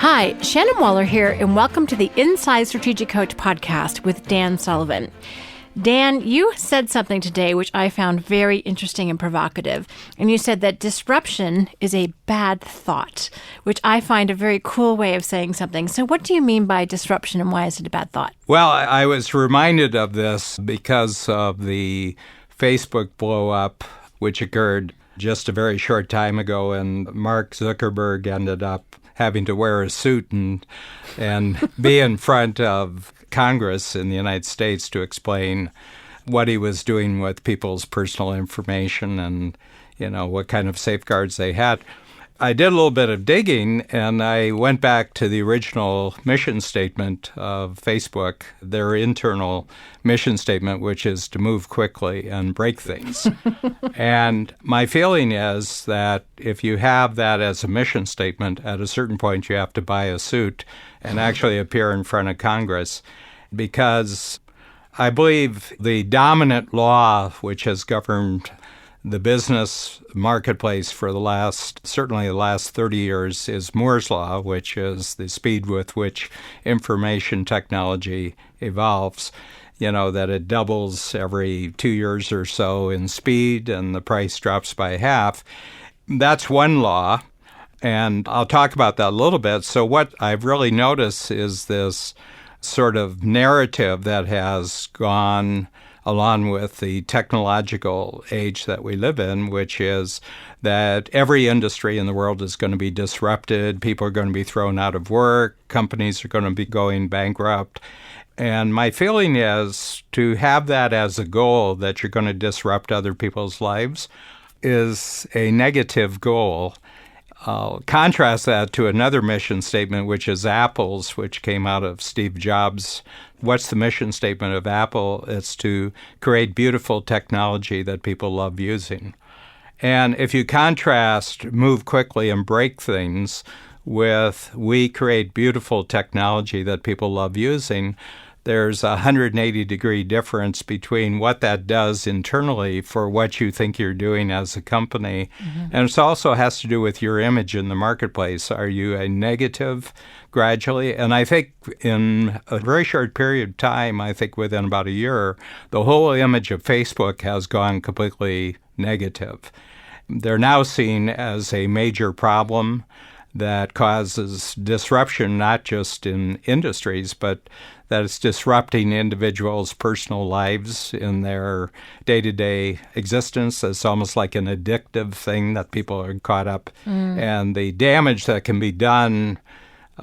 Hi, Shannon Waller here, and welcome to the Inside Strategic Coach podcast with Dan Sullivan. Dan, you said something today which I found very interesting and provocative. And you said that disruption is a bad thought, which I find a very cool way of saying something. So what do you mean by disruption, and why is it a bad thought? Well, I was reminded of this because of the Facebook blow-up, which occurred just a very short time ago, and Mark Zuckerberg ended up having to wear a suit and be in front of Congress in the United States to explain what he was doing with people's personal information and, what kind of safeguards they had. I did a little bit of digging, and I went back to the original mission statement of Facebook, their internal mission statement, which is to move quickly and break things. And my feeling is that if you have that as a mission statement, at a certain point you have to buy a suit and actually appear in front of Congress, because I believe the dominant law which has governed the business marketplace for certainly the last 30 years is Moore's Law, which is the speed with which information technology evolves. That it doubles every 2 years or so in speed and the price drops by half. That's one law, and I'll talk about that a little bit. So what I've really noticed is this sort of narrative that has gone along with the technological age that we live in, which is that every industry in the world is going to be disrupted. People are going to be thrown out of work. Companies are going to be going bankrupt. And my feeling is to have that as a goal, that you're going to disrupt other people's lives, is a negative goal. I'll contrast that to another mission statement, which is Apple's, which came out of Steve Jobs. What's the mission statement of Apple? It's to create beautiful technology that people love using. And if you contrast move quickly and break things with we create beautiful technology that people love using, there's a 180-degree difference between what that does internally for what you think you're doing as a company. Mm-hmm. And it also has to do with your image in the marketplace. Are you a negative gradually? And I think in a very short period of time, I think within about a year, the whole image of Facebook has gone completely negative. They're now seen as a major problem that causes disruption, not just in industries, but that it's disrupting individuals' personal lives in their day-to-day existence. It's almost like an addictive thing that people are caught up. And the damage that can be done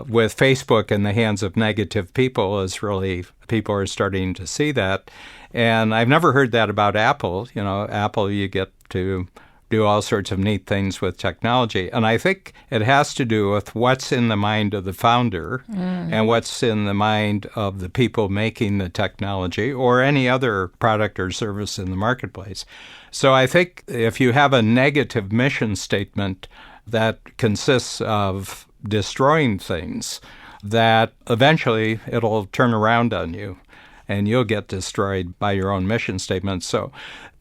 with Facebook in the hands of negative people is really, people are starting to see that. And I've never heard that about Apple. Apple, you get to do all sorts of neat things with technology. And I think it has to do with what's in the mind of the founder and what's in the mind of the people making the technology or any other product or service in the marketplace. So I think if you have a negative mission statement that consists of destroying things, that eventually it'll turn around on you and you'll get destroyed by your own mission statement. So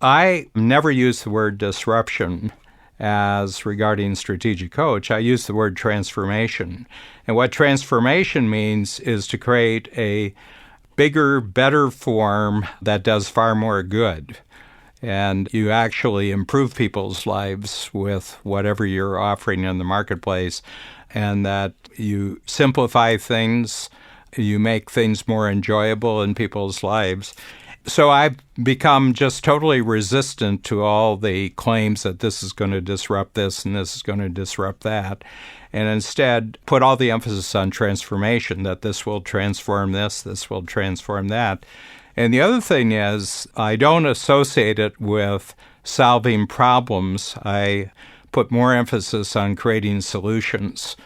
I never use the word disruption as regarding strategic coach. I use the word transformation. And what transformation means is to create a bigger, better form that does far more good. And you actually improve people's lives with whatever you're offering in the marketplace, and that you simplify things, you make things more enjoyable in people's lives. So I've become just totally resistant to all the claims that this is going to disrupt this and this is going to disrupt that, and instead put all the emphasis on transformation, that this will transform this will transform that. And the other thing is, I don't associate it with solving problems. I put more emphasis on creating solutions.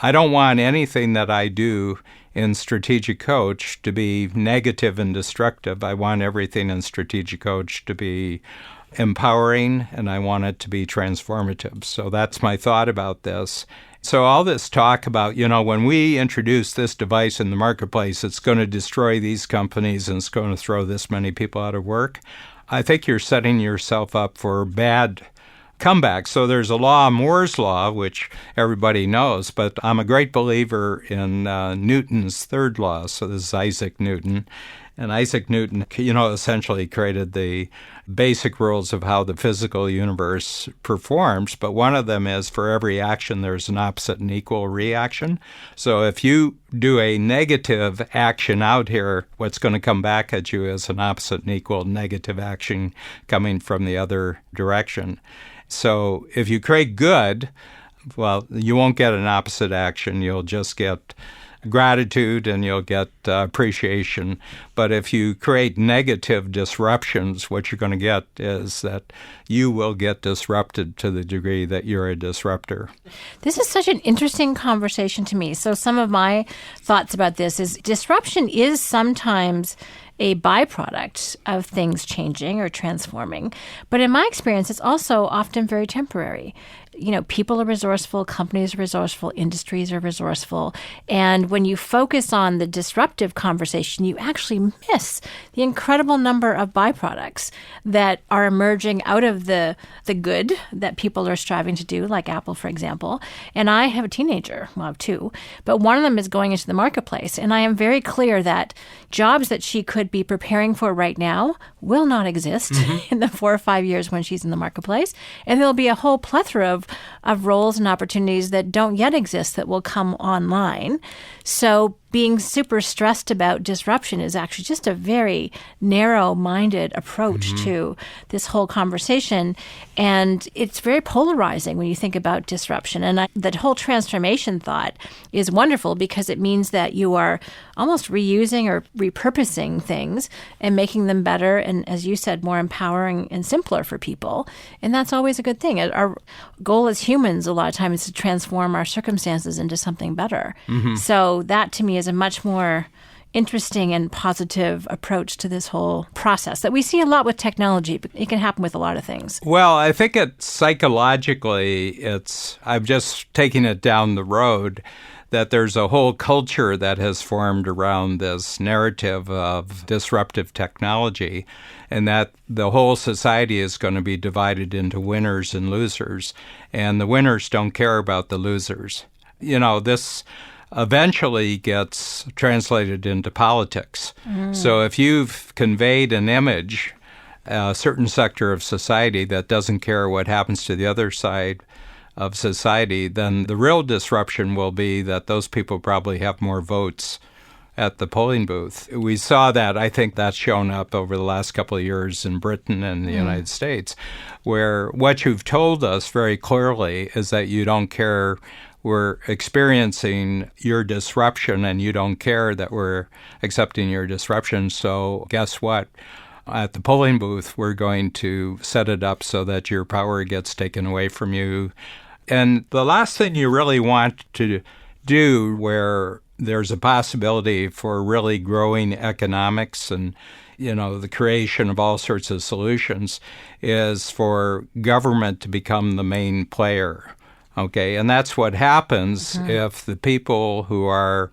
I don't want anything that I do in Strategic Coach to be negative and destructive. I want everything in Strategic Coach to be empowering, and I want it to be transformative. So that's my thought about this. So all this talk about, when we introduce this device in the marketplace, it's going to destroy these companies and it's going to throw this many people out of work. I think you're setting yourself up for bad comeback. So there's a law, Moore's law, which everybody knows, but I'm a great believer in Newton's third law. So this is Isaac Newton. And Isaac Newton, essentially created the basic rules of how the physical universe performs. But one of them is for every action, there's an opposite and equal reaction. So if you do a negative action out here, what's going to come back at you is an opposite and equal negative action coming from the other direction. So if you create good, well, you won't get an opposite action. You'll just get gratitude and you'll get appreciation. But if you create negative disruptions, what you're going to get is that you will get disrupted to the degree that you're a disruptor. This is such an interesting conversation to me. So some of my thoughts about this is disruption is sometimes a byproduct of things changing or transforming. But in my experience, it's also often very temporary. People are resourceful, companies are resourceful, industries are resourceful. And when you focus on the disruptive conversation, you actually miss the incredible number of byproducts that are emerging out of the good that people are striving to do, like Apple, for example. And I have a teenager, well, I have two, but one of them is going into the marketplace. And I am very clear that jobs that she could be preparing for right now will not exist in the 4 or 5 years when she's in the marketplace. And there'll be a whole plethora of roles and opportunities that don't yet exist that will come online. So being super stressed about disruption is actually just a very narrow-minded approach to this whole conversation. And it's very polarizing when you think about disruption. And that whole transformation thought is wonderful because it means that you are almost reusing or repurposing things and making them better and, as you said, more empowering and simpler for people. And that's always a good thing. Our goal as humans a lot of times is to transform our circumstances into something better. So that to me is a much more interesting and positive approach to this whole process that we see a lot with technology, but it can happen with a lot of things. Well, I think psychologically, I'm just taking it down the road, that there's a whole culture that has formed around this narrative of disruptive technology, and that the whole society is going to be divided into winners and losers, and the winners don't care about the losers. This eventually gets translated into politics. So if you've conveyed an image, a certain sector of society that doesn't care what happens to the other side of society, then the real disruption will be that those people probably have more votes at the polling booth. We saw that. I think that's shown up over the last couple of years in Britain and the United States, where what you've told us very clearly is that you don't care. We're experiencing your disruption, and you don't care that we're accepting your disruption. So guess what? At the polling booth, we're going to set it up so that your power gets taken away from you. And the last thing you really want to do, where there's a possibility for really growing economics and the creation of all sorts of solutions, is for government to become the main player. Okay, and that's what happens if the people who are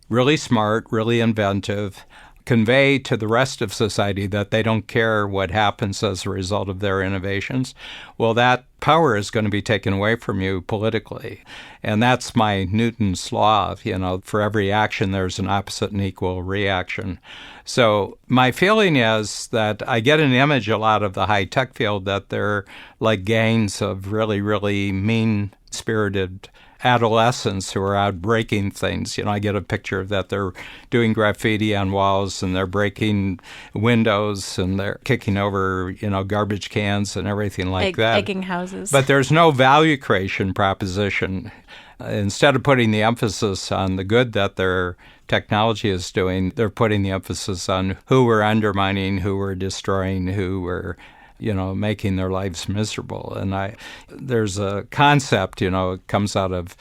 really smart, really inventive, convey to the rest of society that they don't care what happens as a result of their innovations. Well, that power is going to be taken away from you politically. And that's my Newton's law. For every action, there's an opposite and equal reaction. So my feeling is that I get an image a lot of the high-tech field that they're like gangs of really, really mean-spirited adolescents who are out breaking things. I get a picture of that. They're doing graffiti on walls, and they're breaking windows, and they're kicking over, garbage cans and everything like that. Egging houses. But there's no value creation proposition. Instead of putting the emphasis on the good that their technology is doing, they're putting the emphasis on who we're undermining, who we're destroying, who we're making their lives miserable. And there's a concept, it comes out of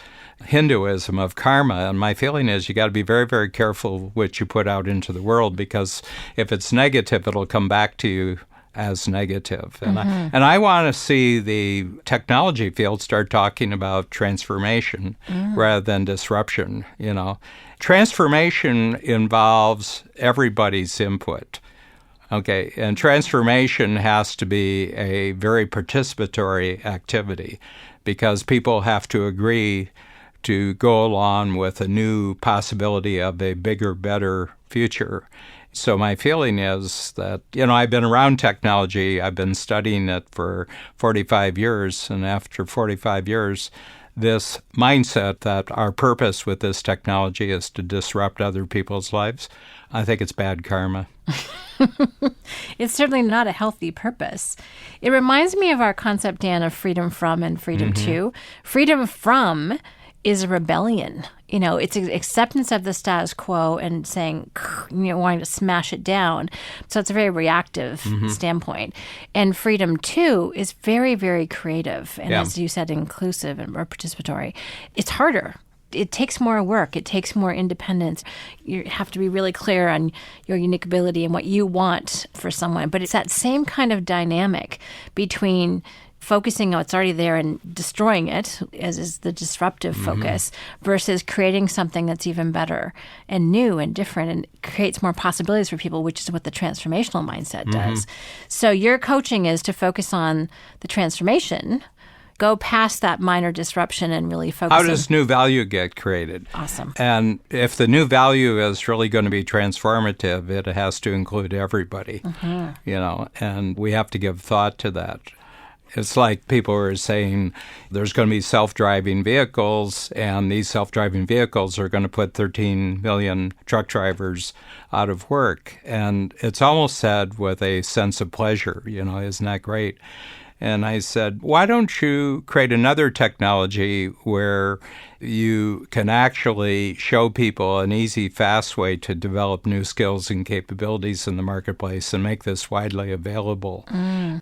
Hinduism of karma. And my feeling is you got to be very, very careful what you put out into the world, because if it's negative, it'll come back to you as negative. And I want to see the technology field start talking about transformation rather than disruption. Transformation involves everybody's input. Okay, and transformation has to be a very participatory activity because people have to agree to go along with a new possibility of a bigger, better future. So my feeling is that, I've been around technology. I've been studying it for 45 years. And after 45 years, this mindset that our purpose with this technology is to disrupt other people's lives, I think it's bad karma. It's certainly not a healthy purpose. It reminds me of our concept, Dan, of freedom from and freedom to. Freedom from is a rebellion. It's acceptance of the status quo and saying, wanting to smash it down. So it's a very reactive standpoint. And freedom, too, is very, very creative. And as you said, inclusive or participatory. It's harder. It takes more work. It takes more independence. You have to be really clear on your unique ability and what you want for someone. But it's that same kind of dynamic between focusing on what's already there and destroying it, as is the disruptive focus, versus creating something that's even better and new and different and creates more possibilities for people, which is what the transformational mindset does. So your coaching is to focus on the transformation, go past that minor disruption and really focus. How does new value get created? Awesome. And if the new value is really going to be transformative, it has to include everybody, and we have to give thought to that. It's like people are saying there's going to be self-driving vehicles, and these self-driving vehicles are going to put 13 million truck drivers out of work. And it's almost said with a sense of pleasure, isn't that great? And I said, why don't you create another technology where you can actually show people an easy, fast way to develop new skills and capabilities in the marketplace and make this widely available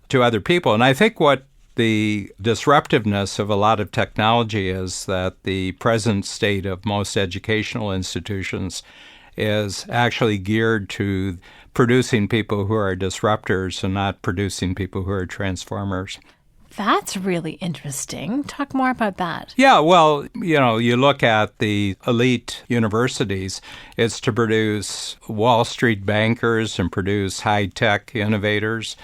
to other people? And I think what the disruptiveness of a lot of technology is that the present state of most educational institutions is actually geared to producing people who are disruptors and not producing people who are transformers. That's really interesting. Talk more about that. Yeah, well, you look at the elite universities, it's to produce Wall Street bankers and produce high-tech innovators.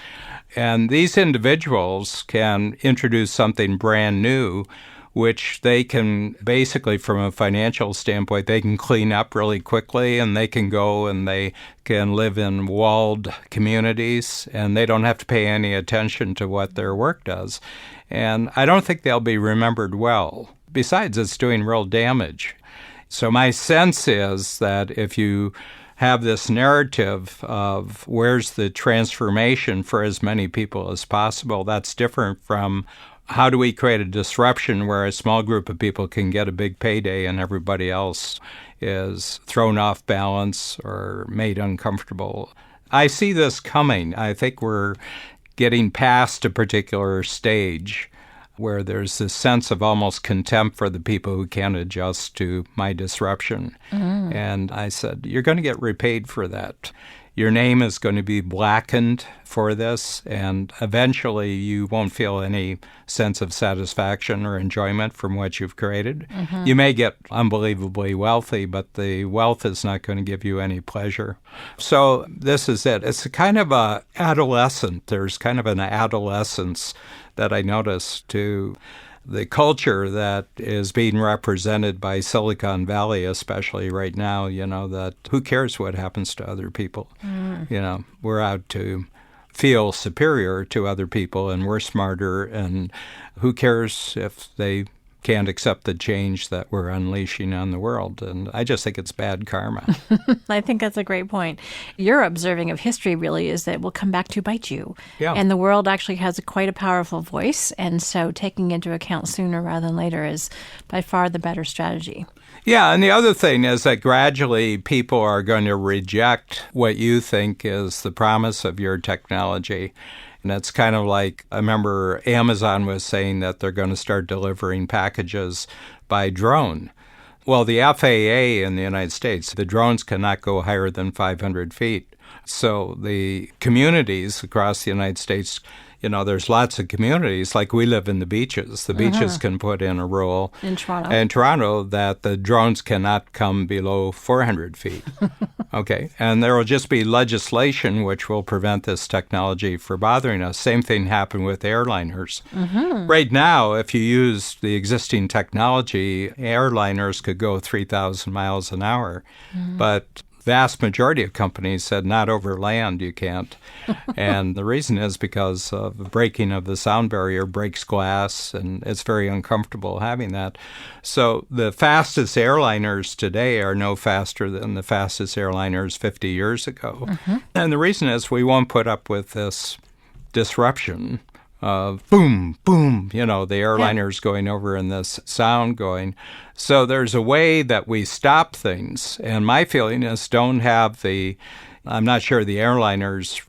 And these individuals can introduce something brand new, which they can basically, from a financial standpoint, they can clean up really quickly, and they can go and they can live in walled communities, and they don't have to pay any attention to what their work does. And I don't think they'll be remembered well. Besides, it's doing real damage. So my sense is that if you have this narrative of where's the transformation for as many people as possible, that's different from how do we create a disruption where a small group of people can get a big payday and everybody else is thrown off balance or made uncomfortable. I see this coming. I think we're getting past a particular stage where there's this sense of almost contempt for the people who can't adjust to my disruption. And I said, you're going to get repaid for that. Your name is going to be blackened for this, and eventually you won't feel any sense of satisfaction or enjoyment from what you've created. You may get unbelievably wealthy, but the wealth is not going to give you any pleasure. So this is it. It's a kind of a adolescent. There's kind of an adolescence that I noticed to the culture that is being represented by Silicon Valley, especially right now, that who cares what happens to other people? We're out to feel superior to other people, and we're smarter, and who cares if they can't accept the change that we're unleashing on the world. And I just think it's bad karma. I think that's a great point. Your observing of history really is that it will come back to bite you. Yeah. And the world actually has quite a powerful voice. And so taking into account sooner rather than later is by far the better strategy. Yeah, and the other thing is that gradually people are going to reject what you think is the promise of your technology. And it's kind of like, I remember Amazon was saying that they're going to start delivering packages by drone. Well, the FAA in the United States, the drones cannot go higher than 500 feet. So the communities across the United States, there's lots of communities, like we live in the beaches. The beaches can put in a rule in Toronto that the drones cannot come below 400 feet. Okay. And there will just be legislation which will prevent this technology from bothering us. Same thing happened with airliners. Right now, if you use the existing technology, airliners could go 3,000 miles an hour. But vast majority of companies said not over land you can't. And the reason is because of the breaking of the sound barrier breaks glass, and it's very uncomfortable having that. So the fastest airliners today are no faster than the fastest airliners 50 years ago. And the reason is we won't put up with this disruption of boom, boom, the airliners going over and this sound going. So there's a way that we stop things. And my feeling is don't have I'm not sure the airliners,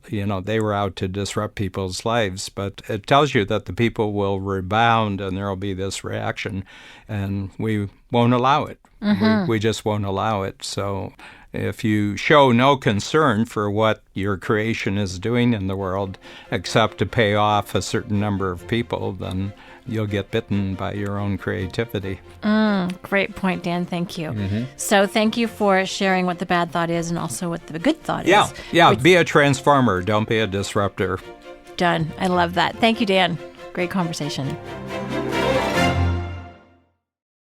they were out to disrupt people's lives, but it tells you that the people will rebound and there will be this reaction, and we won't allow it. We just won't allow it. So if you show no concern for what your creation is doing in the world except to pay off a certain number of people, then you'll get bitten by your own creativity. Great point, Dan. Thank you. So thank you for sharing what the bad thought is and also what the good thought is. Yeah. Be a transformer. Don't be a disruptor. Done. I love that. Thank you, Dan. Great conversation.